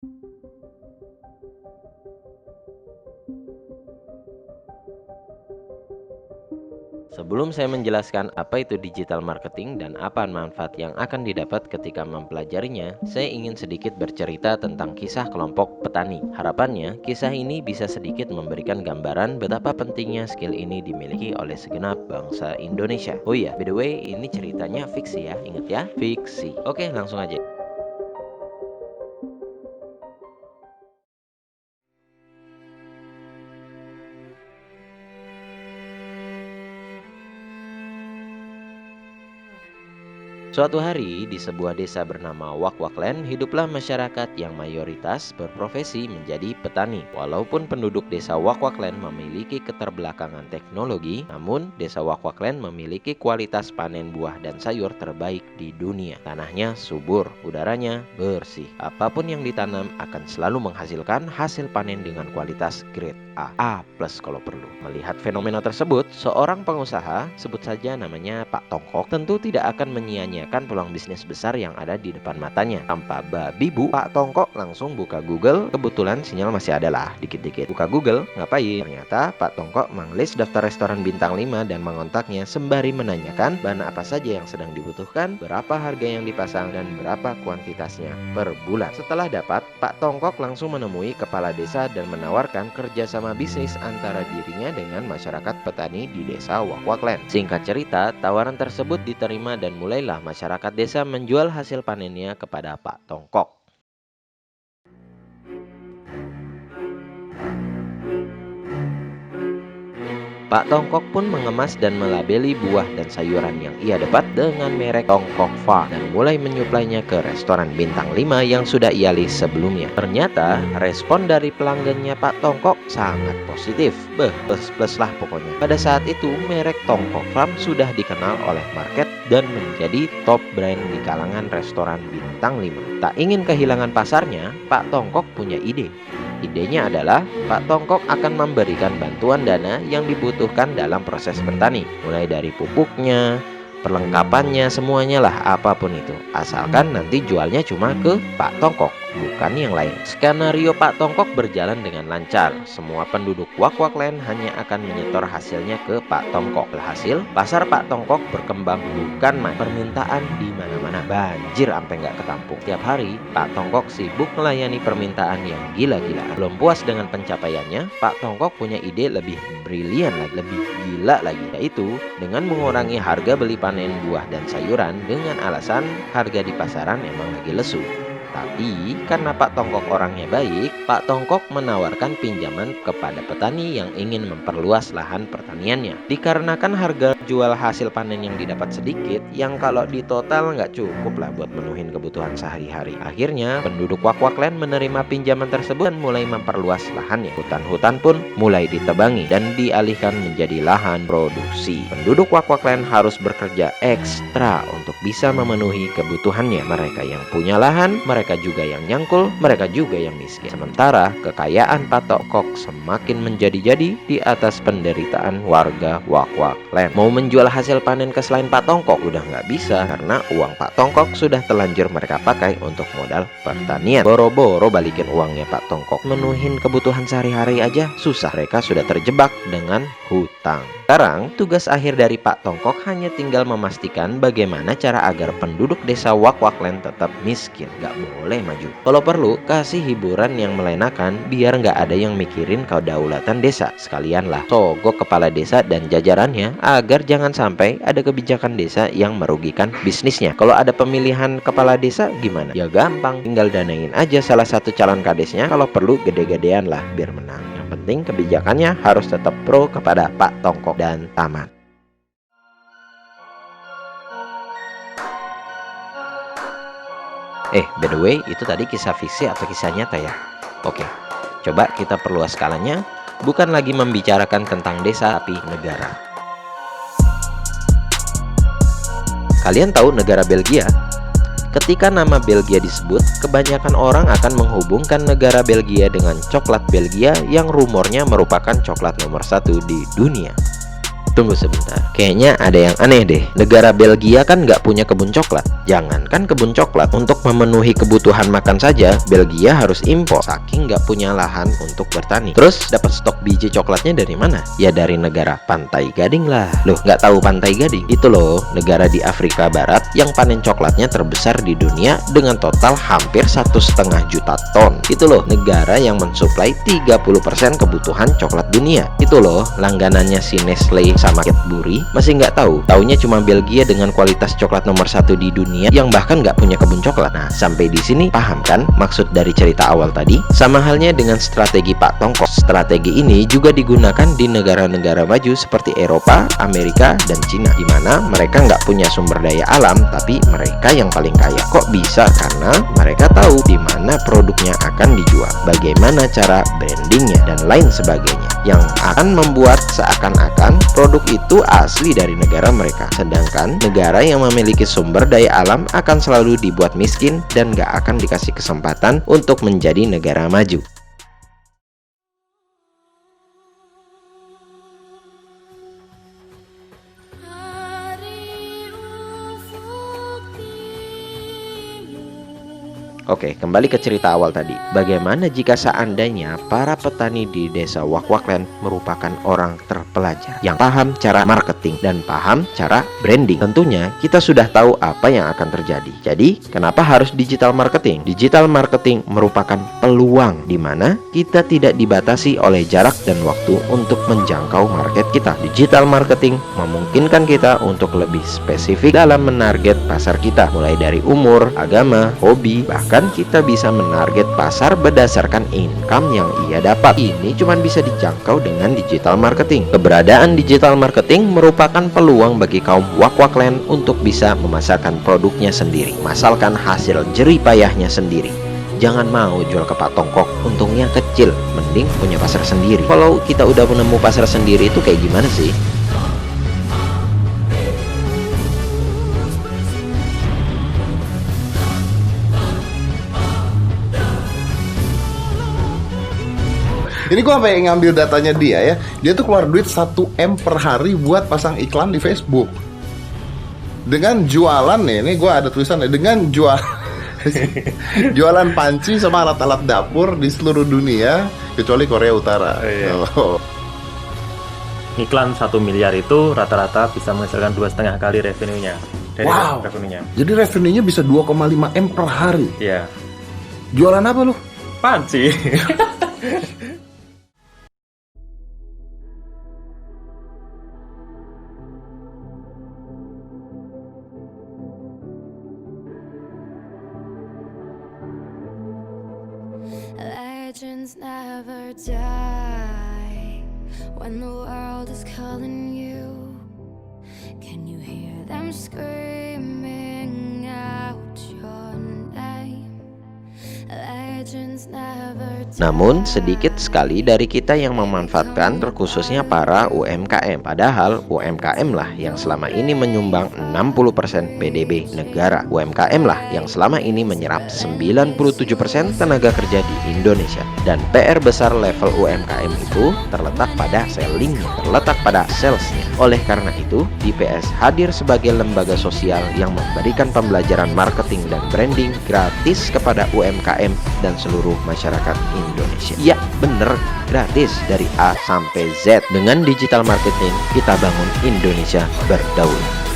Sebelum saya menjelaskan apa itu digital marketing dan apa manfaat yang akan didapat ketika mempelajarinya, saya ingin sedikit bercerita tentang kisah kelompok petani. Harapannya, kisah ini bisa sedikit memberikan gambaran betapa pentingnya skill ini dimiliki oleh segenap bangsa Indonesia. Oh iya, by the way, ini ceritanya fiksi ya, ingat ya, fiksi. Oke, langsung aja. Suatu hari, di sebuah desa bernama Wakwaklen, hiduplah masyarakat yang mayoritas berprofesi menjadi petani. Walaupun penduduk desa Wakwaklen memiliki keterbelakangan teknologi, namun desa Wakwaklen memiliki kualitas panen buah dan sayur terbaik di dunia. Tanahnya subur, udaranya bersih. Apapun yang ditanam akan selalu menghasilkan hasil panen dengan kualitas grade A, A+ kalau perlu. Melihat fenomena tersebut, seorang pengusaha, sebut saja namanya Pak Tongkok, tentu tidak akan menyia-nyiakan peluang bisnis besar yang ada di depan matanya. Tanpa babi bu, Pak Tongkok langsung buka Google. Kebetulan sinyal masih ada lah, dikit-dikit. Buka Google, ngapain? Ternyata Pak Tongkok menglis daftar restoran bintang 5 dan mengontaknya sembari menanyakan bahan apa saja yang sedang dibutuhkan, berapa harga yang dipasang, dan berapa kuantitasnya per bulan. Setelah dapat, Pak Tongkok langsung menemui kepala desa dan menawarkan kerjasama bisnis antara dirinya dengan masyarakat petani di desa Wakwaklen. Singkat cerita, tawaran tersebut diterima dan mulailah masyarakat desa menjual hasil panennya kepada Pak Tongkok. Pak Tongkok pun mengemas dan melabeli buah dan sayuran yang ia dapat dengan merek Tongkok Farm dan mulai menyuplainya ke restoran bintang 5 yang sudah ia list sebelumnya. Ternyata respon dari pelanggannya Pak Tongkok sangat positif. Plus lah pokoknya. Pada saat itu merek Tongkok Farm sudah dikenal oleh market dan menjadi top brand di kalangan restoran bintang 5. Tak ingin kehilangan pasarnya, Pak Tongkok punya ide. Idenya adalah Pak Tongkok akan memberikan bantuan dana yang dibutuhkan dalam proses bertani, mulai dari pupuknya, perlengkapannya, semuanya lah, apapun itu. Asalkan nanti jualnya cuma ke Pak Tongkok, bukan yang lain. Skenario Pak Tongkok berjalan dengan lancar. Semua penduduk Wakwaklen hanya akan menyetor hasilnya ke Pak Tongkok. Alhasil, pasar Pak Tongkok berkembang bukan main. Permintaan di mana-mana, banjir sampai nggak ketampung. Tiap hari, Pak Tongkok sibuk melayani permintaan yang gila-gilaan. Belum puas dengan pencapaiannya, Pak Tongkok punya ide lebih brilian lagi, lebih gila lagi, yaitu dengan mengurangi harga beli panen buah dan sayuran dengan alasan harga di pasaran emang lagi lesu. Tapi karena Pak Tongkok orangnya baik, Pak Tongkok menawarkan pinjaman kepada petani yang ingin memperluas lahan pertaniannya. Dikarenakan harga jual hasil panen yang didapat sedikit, yang kalau di total nggak cukup lah buat menuhin kebutuhan sehari-hari. Akhirnya penduduk Wakwaklen menerima pinjaman tersebut dan mulai memperluas lahannya. Hutan-hutan pun mulai ditebangi dan dialihkan menjadi lahan produksi. Penduduk Wakwaklen harus bekerja ekstra untuk bisa memenuhi kebutuhannya. Mereka yang punya lahan, mereka juga yang nyangkul, mereka juga yang miskin. Sementara kekayaan Pak Tongkok semakin menjadi-jadi di atas penderitaan warga Wakwaklen. Mau menjual hasil panen ke selain Pak Tongkok udah nggak bisa karena uang Pak Tongkok sudah telanjur mereka pakai untuk modal pertanian. Boro-boro balikin uangnya Pak Tongkok, menuhin kebutuhan sehari-hari aja susah. Mereka sudah terjebak dengan hutang. Sekarang, tugas akhir dari Pak Tongkok hanya tinggal memastikan bagaimana cara agar penduduk desa Wakwaklen tetap miskin. Gak boleh maju. Kalau perlu, kasih hiburan yang melenakan biar gak ada yang mikirin kedaulatan desa. Sekalianlah sogok kepala desa dan jajarannya agar jangan sampai ada kebijakan desa yang merugikan bisnisnya. Kalau ada pemilihan kepala desa gimana? Ya gampang, tinggal danain aja salah satu calon kadesnya. Kalau perlu gede-gedean lah biar menang. Yang penting kebijakannya harus tetap pro kepada Pak Tongkok dan tamat. By the way, itu tadi kisah fiksi atau kisah nyata ya? Oke, coba kita perluas skalanya. Bukan lagi membicarakan tentang desa, tapi negara. Kalian tahu negara Belgia? Ketika nama Belgia disebut, kebanyakan orang akan menghubungkan negara Belgia dengan coklat Belgia yang rumornya merupakan coklat nomor 1 di dunia. Tunggu sebentar, kayaknya ada yang aneh deh. Negara Belgia kan nggak punya kebun coklat. Jangankan kebun coklat, untuk memenuhi kebutuhan makan saja, Belgia harus impor, saking nggak punya lahan untuk bertani. Terus dapat stok biji coklatnya dari mana? Ya dari negara Pantai Gading lah. Loh, nggak tahu Pantai Gading? Itu loh, negara di Afrika Barat yang panen coklatnya terbesar di dunia dengan total hampir 1,5 juta ton. Itu loh, negara yang mensuplai 30% kebutuhan coklat dunia. Itu loh, langganannya si Nestle sama Cadbury. Masih nggak tahu? Taunya cuma Belgia dengan kualitas coklat nomor 1 di dunia yang bahkan nggak punya kebun coklat. Nah, sampai di sini paham kan maksud dari cerita awal tadi? Sama halnya dengan strategi Pak Tongkok. Strategi ini juga digunakan di negara-negara maju seperti Eropa, Amerika, dan Cina, di mana mereka nggak punya sumber daya alam, tapi mereka yang paling kaya. Kok bisa? Karena mereka tahu di mana produknya akan dijual, bagaimana cara brandingnya, dan lain sebagainya, yang akan membuat seakan-akan produk itu asli dari negara mereka. Sedangkan negara yang memiliki sumber daya alam akan selalu dibuat miskin dan gak akan dikasih kesempatan untuk menjadi negara maju. Oke, kembali ke cerita awal tadi. Bagaimana jika seandainya para petani di desa Wakwaklen merupakan orang terpelajar yang paham cara marketing dan paham cara branding? Tentunya kita sudah tahu apa yang akan terjadi. Jadi, kenapa harus digital marketing? Digital marketing merupakan peluang di mana kita tidak dibatasi oleh jarak dan waktu untuk menjangkau market kita. Digital marketing memungkinkan kita untuk lebih spesifik dalam menarget pasar kita, mulai dari umur, agama, hobi, bahkan kita bisa menarget pasar berdasarkan income yang ia dapat. Ini cuma bisa dijangkau dengan digital marketing. Keberadaan digital marketing merupakan peluang bagi kaum Wakwaklen untuk bisa memasarkan produknya sendiri, masalkan hasil jerih payahnya sendiri. Jangan mau jual ke Pak Tongkok, untungnya kecil, mending punya pasar sendiri. Kalau kita udah menemu pasar sendiri itu kayak gimana sih? Ini gue sampai ngambil datanya dia ya. Dia tuh keluar duit 1 M per hari buat pasang iklan di Facebook. Dengan jualan nih, ini gue ada tulisannya, dengan jualan panci sama alat-alat dapur di seluruh dunia kecuali Korea Utara. Iya. Iklan 1 miliar itu rata-rata bisa menghasilkan 2,5 kali revenue-nya. Wow. Revenue-nya. Jadi revenue-nya bisa 2,5 M per hari. Iya. Jualan apa lu? Panci. Legends never die when the world is calling you. Can you hear them screaming out your name? Legends never die. Namun sedikit sekali dari kita yang memanfaatkan, terkhususnya para UMKM. Padahal UMKM lah yang selama ini menyumbang 60% PDB negara. UMKM lah yang selama ini menyerap 97% tenaga kerja di Indonesia. Dan PR besar level UMKM itu terletak pada sellingnya, terletak pada salesnya. Oleh karena itu, DPS hadir sebagai lembaga sosial yang memberikan pembelajaran marketing dan branding gratis kepada UMKM dan seluruh masyarakat Indonesia. Ya, bener, gratis dari A sampai Z. Dengan digital marketing, kita bangun Indonesia berdaulat.